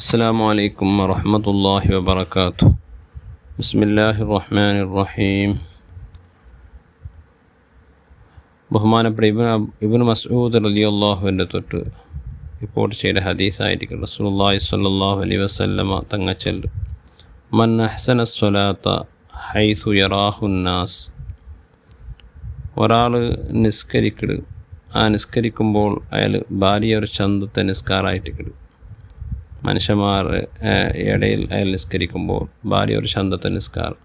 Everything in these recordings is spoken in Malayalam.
السلام عليكم ورحمة الله وبركاته. بسم الله الرحمن الرحيم. ബഹുമാനപ്പെട്ട ഇബ്നു മസ്ഊദ് റളിയല്ലാഹുവിൻ്റെ തൊട്ട് റിപ്പോർട്ട് ചെയ്ത ഹദീസായിരിക്കും റസൂലുള്ളാഹി സ്വല്ലല്ലാഹു അലൈഹി വസല്ലമ തങ്ങൾ ചൊല്ലും, മൻ അഹ്സന സ്വലാത്ത ഹൈസു യറാഹുന്നാസ്. ഒരാൾ നിസ്കരിക്കട്, ആ നിസ്കരിക്കുമ്പോൾ അയാൾ ഭാര്യ ഒരു ചന്തത്തെ നിസ്കാരമായിട്ട് മനുഷ്യന്മാർ ഇടയിൽ അയാൾ നിസ്കരിക്കുമ്പോൾ ഭാര്യ ഒരു ചന്തത്തെ നിസ്കാരം.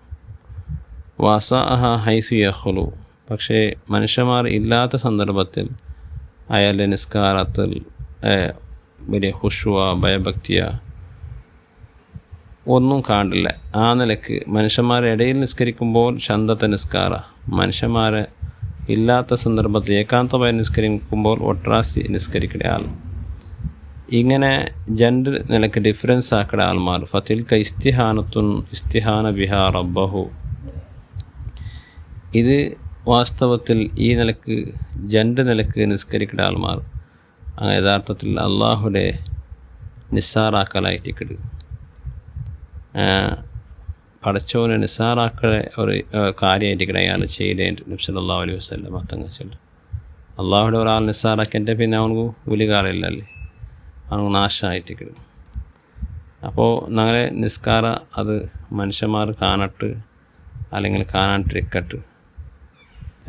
വാസ അഹ ഹൈസു യഖ്ലു. പക്ഷേ മനുഷ്യന്മാർ ഇല്ലാത്ത സന്ദർഭത്തിൽ അയാളുടെ നിസ്കാരത്തിൽ വലിയ ഹുഷുവ ഭയഭക്തിയ ഒന്നും കാണില്ല. ആ നിലക്ക് മനുഷ്യന്മാരുടെ ഇടയിൽ നിസ്കരിക്കുമ്പോൾ ചന്തത്തെ നിസ്കാര, മനുഷ്യന്മാരെ ഇല്ലാത്ത സന്ദർഭത്തിൽ ഏകാന്തമായി നിസ്കരിക്കുമ്പോൾ ഒട്രാസി നിസ്കരിക്കുന്ന ആൾ. ഇങ്ങനെ രണ്ട് നിലക്ക് ഡിഫറൻസ് ആക്കുന്ന ആൾമാർ. ഫതിൽക ഇസ്തിഹാന ബിഹാ റബ്ബഹു. ഇത് വാസ്തവത്തിൽ ഈ നിലക്ക് രണ്ട് നിലക്ക് നിസ്കരിക്കുന്ന ആൾമാർ യഥാർത്ഥത്തിൽ അള്ളാഹുടെ നിസ്സാറാക്കലായിട്ട് പടച്ചോനെ നിസ്സാറാക്കള ഒരു കാര്യമായിട്ട് അയാൾ ചെയ്യേണ്ട നബി സല്ലല്ലാഹു അലൈഹി വസല്ലം തങ്ങൾ ചൊല്ലും. അള്ളാഹുടെ ഒരാൾ നിസ്സാറാക്കിൻ്റെ പിന്നെ അവനക്ക് ഉലികാറില്ലല്ലേ, അവനക്ക് നാശമായിട്ട്. അപ്പോൾ ഞങ്ങളെ നിസ്കാര അത് മനുഷ്യന്മാർ കാണട്ട് അല്ലെങ്കിൽ കാണാണ്ടിരിക്കട്ട്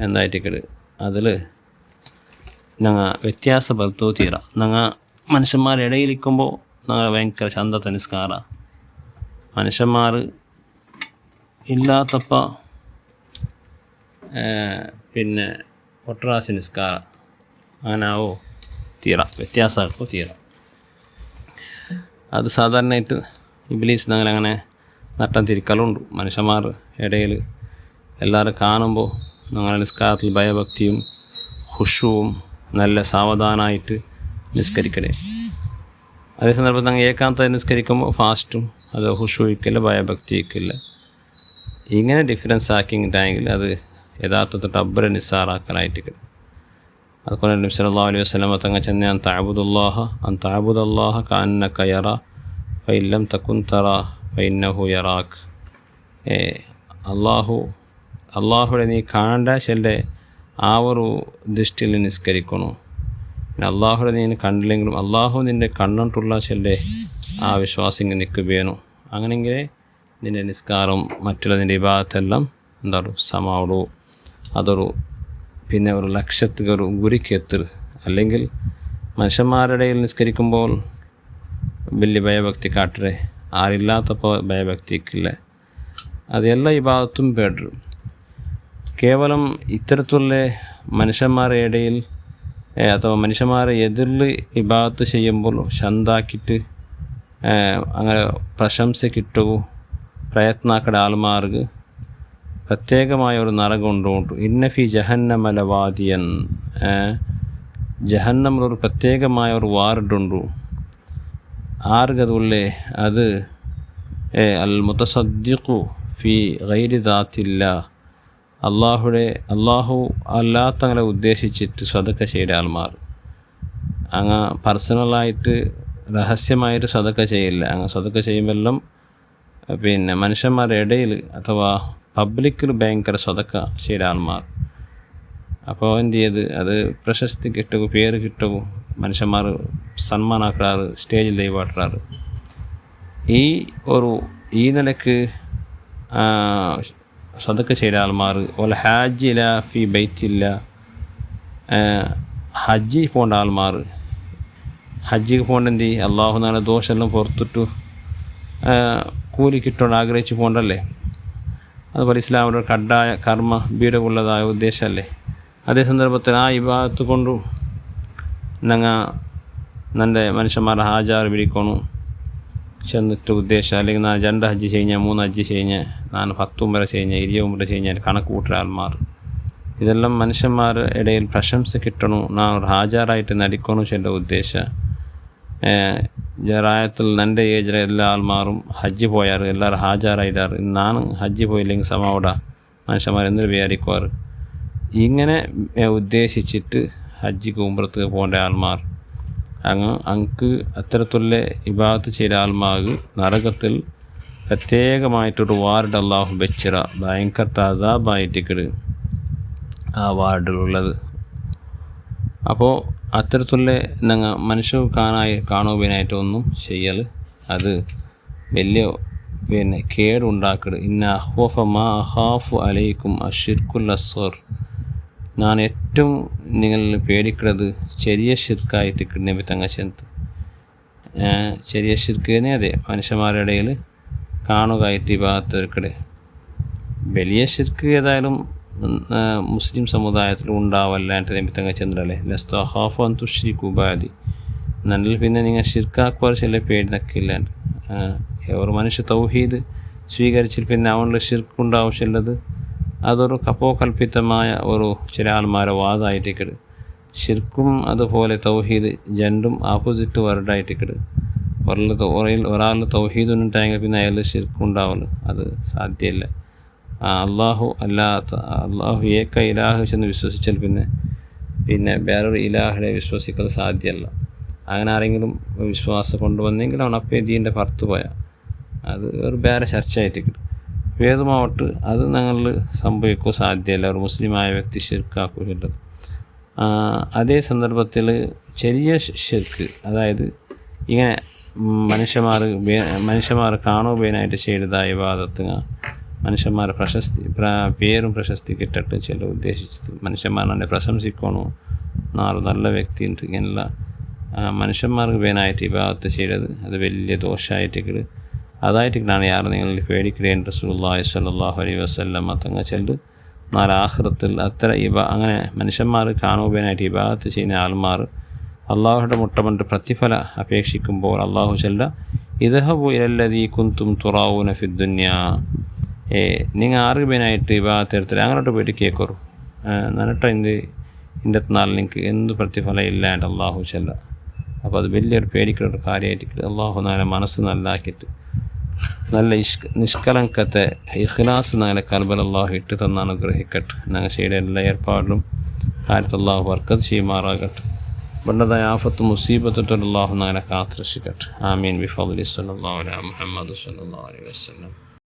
എന്തായിട്ട് അതിൽ ഞങ്ങൾ വ്യത്യാസപ്പെടുത്തോ തീര. ഞങ്ങൾ മനുഷ്യന്മാരുടെ ഇടയിലിരിക്കുമ്പോൾ ഞങ്ങൾ ഭയങ്കര ചന്തത്തെ നിസ്കാര, മനുഷ്യന്മാർ ഇല്ലാത്തപ്പോൾ പിന്നെ ഒട്രാസി നിസ്കാര, അങ്ങനാവോ തീര, വ്യത്യാസമാക്കോ തീര. അത് സാധാരണയായിട്ട് ഇബ്ലീസ് ഞങ്ങളങ്ങനെ നട്ടം തിരിക്കലുണ്ട്. മനുഷ്യന്മാർ ഇടയിൽ എല്ലാവരും കാണുമ്പോൾ ഞങ്ങളുടെ നിസ്കാരത്തിൽ ഭയഭക്തിയും ഹുഷുവും നല്ല സാവധാനമായിട്ട് നിസ്കരിക്കണേ. അതേ സന്ദർഭത്തിൽ ഞങ്ങൾ ഏകാന്തമായി നിസ്കരിക്കുമ്പോൾ ഫാസ്റ്റും അത് ഹുഷുവിക്കില്ല, ഭയഭക്തിക്കില്ല. ഇങ്ങനെ ഡിഫറൻസ് ആക്കിയിട്ടാണെങ്കിൽ അത് യഥാർത്ഥത്തിൽ റബ്ബറെ നിസ്സാറാക്കലായിട്ട്. അതുകൊണ്ട് നബി സല്ലല്ലാഹു അലൈഹി വസല്ലം തങ്ങൾ ചെന്ന് അൻ തഅബുദല്ലാഹ കഅന്നക യറാ ഫഇൻ ലം തകുൻ തറാ ഫഇന്നഹു യറാക്. അള്ളാഹുടെ നീ കാണേണ്ട ചെല്ലെ ആ ഒരു ദൃഷ്ടിയിൽ നിസ്കരിക്കണു. പിന്നെ അള്ളാഹുടെ നീ കണ്ടില്ലെങ്കിലും അള്ളാഹു നിൻ്റെ കണ്ടിട്ടുള്ള ചെല്ലെ ആ വിശ്വാസം ഇങ്ങനെ നിൽക്കുകയാണ്. അങ്ങനെയെങ്കിൽ നിൻ്റെ നിസ്കാരം മറ്റുള്ള നിൻ്റെ ഇബാദത്തെല്ലാം എന്താണ് സമാവുള്ളൂ. അതൊരു പിന്നെ ഒരു ലക്ഷ്യത്തിൽ ഒരു ഗുരിക്ക് എത്തുക. അല്ലെങ്കിൽ മനുഷ്യന്മാരുടെ ഇടയിൽ നിസ്കരിക്കുമ്പോൾ വലിയ ഭയഭക്തി കാട്ടരെ, ആരില്ലാത്തപ്പോൾ ഭയഭക്തിക്കില്ല. അതെല്ലാ ഇബാദത്തും പേടും. കേവലം ഇത്തരത്തിലുള്ള മനുഷ്യന്മാരുടെ ഇടയിൽ അഥവാ മനുഷ്യന്മാരെ എതിരിൽ ഇബാദത്ത് ചെയ്യുമ്പോൾ ശന്താക്കിയിട്ട് അങ്ങനെ പ്രശംസ കിട്ടവും പ്രയത്നാക്കട ആൾമാർക്ക് പ്രത്യേകമായ ഒരു നരകമുണ്ട്. ഇന്നഫി ജഹന്നമ ലവാദിയൻ. ജഹന്നമിലൊരു പ്രത്യേകമായ ഒരു വാർഡുണ്ട്. ആർക്കതുള്ളേ അത് അൽ മുതസദ്ദിഖു ഫി ഗൈരി ദാത്തില്ല. അള്ളാഹു അല്ലാത്തങ്ങളെ ഉദ്ദേശിച്ചിട്ട് സദക്ക ചെയ്ത ആൾമാർ. അങ്ങ് പേഴ്സണലായിട്ട് രഹസ്യമായിട്ട് സദക്ക ചെയ്യില്ല. അങ്ങ് സദക്ക ചെയ്യുമ്പോഴെല്ലാം പിന്നെ മനുഷ്യന്മാരുടെ ഇടയിൽ അഥവാ പബ്ലിക്കിൽ ഭയങ്കര സ്വതക്ക ചെയ്ത ആൾമാർ. അപ്പോൾ എന്ത് ചെയ്ത് അത് പ്രശസ്തി കിട്ടുക, പേര് കിട്ടുക, മനുഷ്യന്മാർ സന്മാനാക്കാറ്, സ്റ്റേജിൽ ദൈവാട്ടാറ്. ഈ നിലക്ക് സ്വതക്ക ചെയ്ത ആൾമാർ ഓല ഹാജില ഫി ബൈത്തില്ല. ഹജ്ജി പോകേണ്ട ആൾമാർ ഹജ്ജിക്ക് പോകേണ്ടെന്ത് അള്ളാഹു നാളെ ദോഷമെല്ലാം പുറത്തിട്ടു കൂലി കിട്ടുകൊണ്ട് ആഗ്രഹിച്ച് പോകണ്ടല്ലേ. അതുപോലെ ഇസ്ലാമിൻ്റെ കഡായ കർമ്മ ബീഡമുള്ളതായ ഉദ്ദേശമല്ലേ. അതേ സന്ദർഭത്തിൽ ആ ഇബാദത്ത് കൊണ്ടു ഞങ്ങൾ നൻ്റെ മനുഷ്യന്മാരുടെ ഹാജാർ പിടിക്കണു ചെന്നിട്ട് ഉദ്ദേശം. അല്ലെങ്കിൽ ഞാൻ 2 ഹജ്ജ് കഴിഞ്ഞാൽ 3 ഹജ്ജ് കഴിഞ്ഞാൽ ഞാൻ 10 ഉംറ കഴിഞ്ഞാൽ 20 ഉംറ കഴിഞ്ഞാൽ കണക്ക് കൂട്ടുന്ന ആൾമാർ. ഇതെല്ലാം മനുഷ്യന്മാർ ഇടയിൽ പ്രശംസ കിട്ടണു, ഞാൻ ഒരു ഹാജാറായിട്ട് നടിക്കണു ചെല്ല ഉദ്ദേശം. ജറായത്തിൽ എൻ്റെ ഏജിലെ എല്ലാ ആൾമാരും ഹജ്ജ് പോയാറ്, എല്ലാവരും ഹാജാറായിട്ടാറ്. ഞാൻ ഹജ്ജ് പോയില്ലെങ്കിൽ സമാവിടെ മനുഷ്യന്മാർ എന്തൊരു വിചാരിക്കുവാറ്. ഇങ്ങനെ ഉദ്ദേശിച്ചിട്ട് ഹജ്ജിക്ക് ഉംറത്ത് പോകേണ്ട ആൾമാർ അങ്ങ് അത്തരത്തുള്ള ഇബാദത്ത് ചെയ്ത ആൾമാർക്ക് നരകത്തിൽ പ്രത്യേകമായിട്ടൊരു വാർഡ് അള്ളാഹു വെച്ചിറ ഭയങ്കര അസാബായിട്ടിക്കട് ആ വാർഡിലുള്ളത്. അപ്പോൾ അത്തരത്തുള്ള ഞങ്ങൾ മനുഷ്യ കാണുവാനായിട്ടൊന്നും ചെയ്യൽ അത് വലിയ കേടുണ്ടാക്കട്. ഇന്ന അഹ്വഫ മാ അഹാഫു അലൈക്കും അഷിർക്കുൽ അസ്വർ, ഞാൻ ഏറ്റവും നിങ്ങൾ പേടിക്കുന്നത് ചെറിയ ഷിർക്കായിട്ട് നബി തങ്ങ ചെന്ത്. ചെറിയ ഷിർക്കിനെ അതെ മനുഷ്യന്മാരുടെ ഇടയിൽ കാണുകയായിട്ട് ഈ ഭാഗത്തിരിക്കടെ. വലിയ ഷിർക്ക് ഏതായാലും മുസ്ലിം സമുദായത്തിൽ ഉണ്ടാവല്ലാണ്ട് നബി തങ്ങ ചെന്തല്ലേ. ലസ്തു അഹാഫു അൻ തുശ്രികു ബഅദി, നല്ല പിന്നെ നിങ്ങൾ ഷിർക്കാക്കുവാൻ ചില പേടി നക്കില്ലാണ്ട്. ഒരു മനുഷ്യ തൗഹീദ് സ്വീകരിച്ചിട്ട് പിന്നെ അവനുള്ള ഷിർക്കുണ്ടാവശ്യമുള്ളത് അതൊരു കൽപ്പിതമായ ഒരു ചില ആൾമാരെ വാദമായിട്ടിക്കട്. ഷിർക്കും അതുപോലെ തൗഹീദ് രണ്ടും ആപ്പോസിറ്റ് വേർഡായിട്ടിക്കട്. ഒരാൾ തൗഹീദ് ഉണ്ടായെങ്കിൽ പിന്നെ അയാൾ ഷിർക്കുണ്ടാവുള്ളൂ, അത് സാധ്യമല്ല. അള്ളാഹു അല്ലാത്ത അള്ളാഹു ഏക ഇലാഹ് എന്ന് വിശ്വസിച്ചാൽ പിന്നെ വേറൊരു ഇലാഹിനെ വിശ്വസിക്കൽ സാധ്യമല്ല. അങ്ങനെ ആരെങ്കിലും വിശ്വാസം കൊണ്ടുവന്നെങ്കിൽ അവൻ അപ്പേ ദീൻ്റെ പുറത്ത് പോയാൽ അത് ഒരു വേറെ ചർച്ചയായിട്ടിക്കട്. വേദമാവട്ട് അത് ഞങ്ങളിൽ സംഭവിക്കുക സാധ്യമല്ല. ഒരു മുസ്ലിമായ വ്യക്തി ഷിർക്കാക്കുകയുള്ളത്. അതേ സന്ദർഭത്തിൽ ചെറിയ ഷിർക്ക്, അതായത് ഇങ്ങനെ മനുഷ്യന്മാർ കാണുവാനായിട്ട് ചെയ്തതായ ഇബാദത്ത് മനുഷ്യന്മാരെ പേരും പ്രശസ്തി കിട്ടിട്ട് ചില ഉദ്ദേശിച്ചത് മനുഷ്യന്മാരെ പ്രശംസിക്കണോ നല്ല വ്യക്തി ഇങ്ങനെയുള്ള മനുഷ്യന്മാർക്ക് വേനായിട്ട് ഇബാദത്ത് ചെയ്തത് അത് വലിയ ദോഷമായിട്ട് അതായിട്ടാണ് യാർ നിങ്ങൾ പേടിക്കുകയും റസൂലുള്ളാഹി സ്വല്ലല്ലാഹു അലൈഹി വസല്ലം തങ്ങൾ ചെല്ല് നാളെ ആഖിറത്തിൽ അങ്ങനെ മനുഷ്യന്മാർ കാണുവാനായിട്ട് ഇബാദത്ത് ചെയ്യുന്ന ആൾമാർ അള്ളാഹുയുടെ മുട്ടമണ്ട് പ്രതിഫല അപേക്ഷിക്കുമ്പോൾ അള്ളാഹു ചെല്ല ഇദ്ഹബു ഇലല്ലദീ കുന്തും തുറാഊന ഫിദ്ദുന്യാ, നിങ്ങൾ ആർക്ക് വേനായിട്ട് ഇബാദത്ത് എടുത്തിട്ട് അങ്ങോട്ട് പോയിട്ട് കേൾക്കറു എന്നിട്ട് ഇൻ്റെ നാളിൽ നിങ്ങൾക്ക് എന്ത് പ്രതിഫലം ഇല്ലാണ്ട് അള്ളാഹു ചെല്ല. അപ്പോൾ അത് വലിയൊരു പേടിക്കുന്ന ഒരു കാര്യമായിട്ട് അള്ളാഹു നാളെ മനസ്സ് നല്ലാക്കിയിട്ട് നല്ല നിഷ്കളങ്കത്തെ ഇഖ്ലാസ് നാളെ കൽബൽ അള്ളാഹു ഇട്ട് തന്ന് അനുഗ്രഹിക്കട്ടെ. ഞങ്ങൾ ചെയ്ത എല്ലാ ഏർപ്പാടിലും കാര്യത്തിൽ അള്ളാഹു ബർക്കത്ത് ചെയ്യുമാറാകട്ടെ. പണ്ടതായ ആഫത്ത് മുസീബത്തിട്ട് അള്ളാഹു നാളെ കാത്തുരക്ഷിക്കട്ടെ. ആമീൻ ബിഫദ്ലി സ്വല്ലല്ലാഹു അലാ മുഹമ്മദ് സ്വല്ലല്ലാഹു അലൈഹി വസല്ലം.